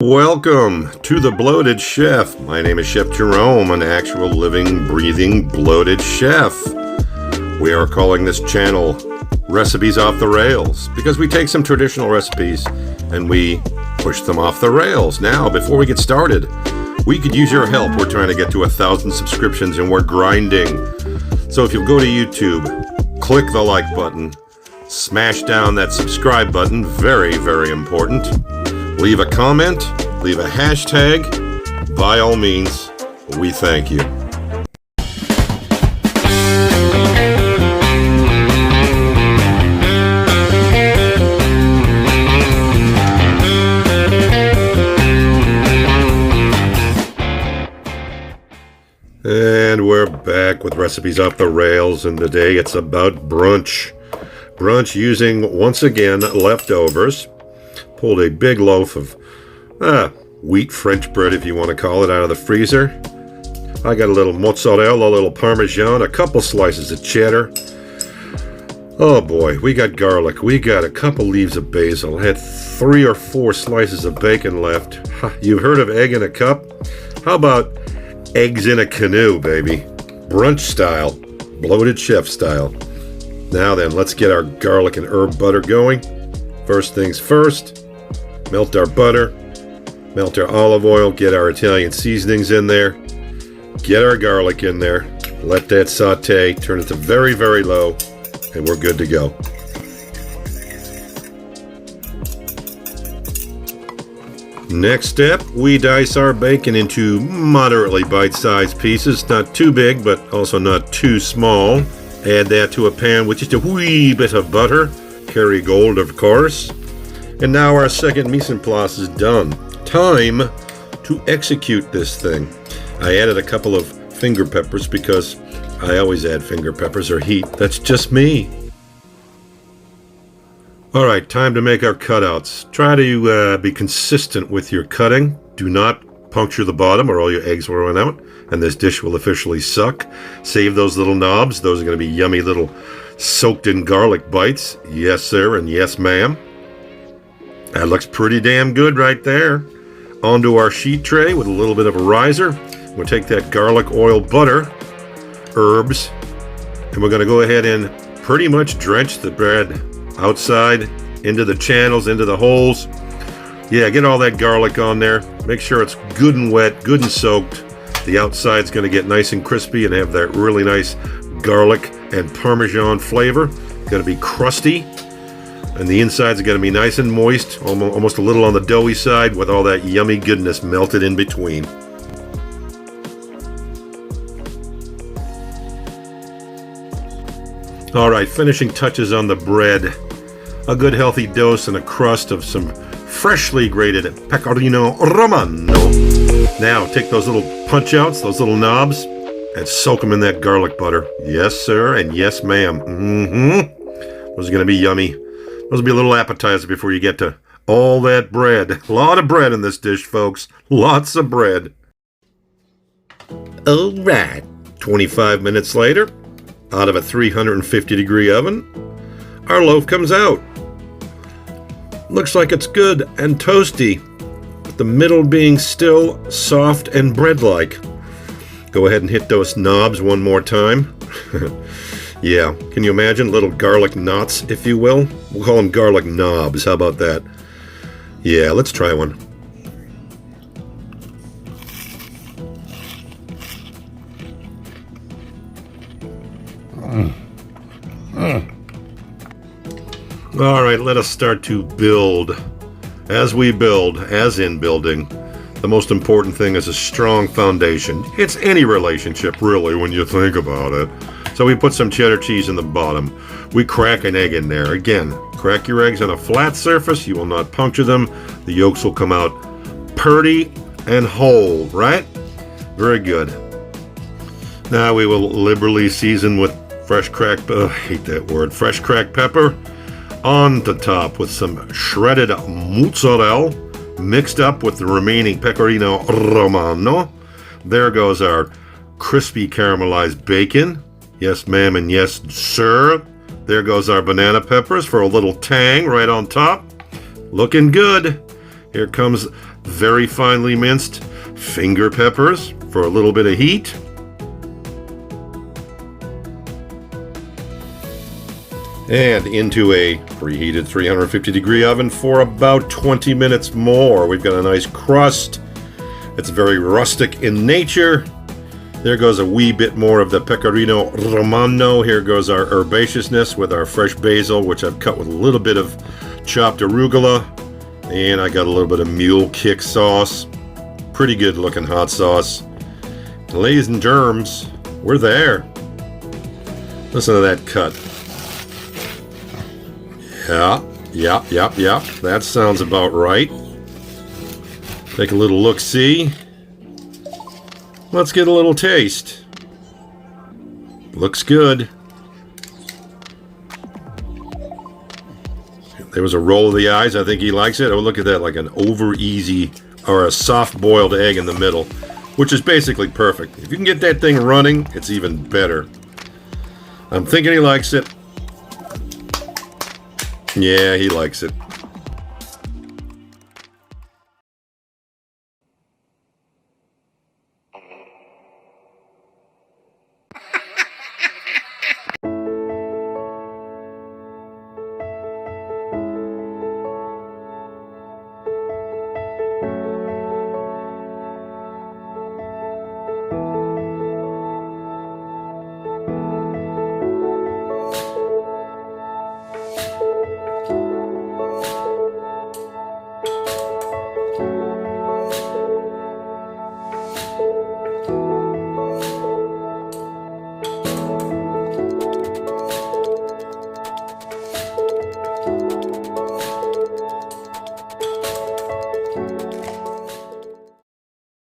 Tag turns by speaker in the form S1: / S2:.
S1: Welcome to the Bloated Chef. My name is Chef Jerome, an actual living, breathing, bloated chef. We are calling this channel Recipes Off the Rails because we take some traditional recipes and we push them off the rails. Now, before we get started, we could use your help. We're trying to get to 1,000 subscriptions and we're grinding. So if you'll go to YouTube, click the like button, smash down that subscribe button, very, very important. Leave a comment, leave a hashtag. By all means, we thank you. And we're back with Recipes Off the Rails, and today it's about brunch. Brunch using, once again, leftovers. Pulled a big loaf of wheat French bread, if you want to call it, out of the freezer. I got a little mozzarella, a little parmesan, a couple slices of cheddar. Oh boy, we got garlic. We got a couple leaves of basil. Had 3 or 4 slices of bacon left. You've heard of egg in a cup? How about eggs in a canoe, baby? Brunch style, bloated chef style. Now then, let's get our garlic and herb butter going. First things first, melt our butter, melt our olive oil, get our Italian seasonings in there, get our garlic in there, let that saute, turn it to very, very low, and we're good to go. Next step, we dice our bacon into moderately bite-sized pieces, not too big, but also not too small. Add that to a pan with just a wee bit of butter. Kerrygold, of course. And now our second mise en place is done. Time to execute this thing. I added a couple of finger peppers because I always add finger peppers or heat. That's just me. Alright, time to make our cutouts. Try to be consistent with your cutting. Do not puncture the bottom or all your eggs will run out and this dish will officially suck. Save those little knobs. Those are going to be yummy little soaked in garlic bites. Yes, sir, and yes, ma'am. That looks pretty damn good right there. Onto our sheet tray with a little bit of a riser. We'll take that garlic, oil, butter, herbs, and we're going to go ahead and pretty much drench the bread outside, into the channels, into the holes. Yeah, get all that garlic on there. Make sure it's good and wet, good and soaked. The outside's going to get nice and crispy and have that really nice garlic and parmesan flavor. It's going to be crusty. And the inside's going to be nice and moist, almost a little on the doughy side with all that yummy goodness melted in between. Alright, finishing touches on the bread. A good healthy dose and a crust of some freshly grated pecorino romano. Now take those little punch outs, those little knobs, and soak them in that garlic butter. Yes, sir, and yes, ma'am. Those are going to be yummy. Those will be a little appetizer before you get to all that bread. A lot of bread in this dish, folks. Lots of bread. Alright, 25 minutes later, out of a 350-degree oven, our loaf comes out. Looks like it's good and toasty, with the middle being still soft and bread-like. Go ahead and hit those knobs one more time. Yeah, can you imagine little garlic knots, if you will? We'll call them garlic knobs. How about that? Yeah, let's try one. All right, let us start to build. As we build, as in building, the most important thing is a strong foundation. It's any relationship, really, when you think about it. So we put some cheddar cheese in the bottom. We crack an egg in there. Again, crack your eggs on a flat surface. You will not puncture them. The yolks will come out purty and whole, right? Very good. Now we will liberally season with fresh cracked, I hate that word, fresh cracked pepper on the top with some shredded mozzarella mixed up with the remaining pecorino romano. There goes our crispy caramelized bacon. Yes, ma'am, and yes, sir. There goes our banana peppers for a little tang right on top. Looking good. Here comes very finely minced finger peppers for a little bit of heat. And into a preheated 350-degree oven for about 20 minutes more. We've got a nice crust. It's very rustic in nature. There goes a wee bit more of the pecorino romano. Here goes our herbaceousness with our fresh basil, which I've cut with a little bit of chopped arugula. And I got a little bit of mule kick sauce. Pretty good looking hot sauce. Ladies and germs, we're there. Listen to that cut. Yeah. That sounds about right. Take a little look-see. Let's get a little taste. Looks good. There was a roll of the eyes. I think he likes it. Oh, look at that, like an over-easy or a soft-boiled egg in the middle, which is basically perfect. If you can get that thing running, it's even better. I'm thinking he likes it. Yeah, he likes it.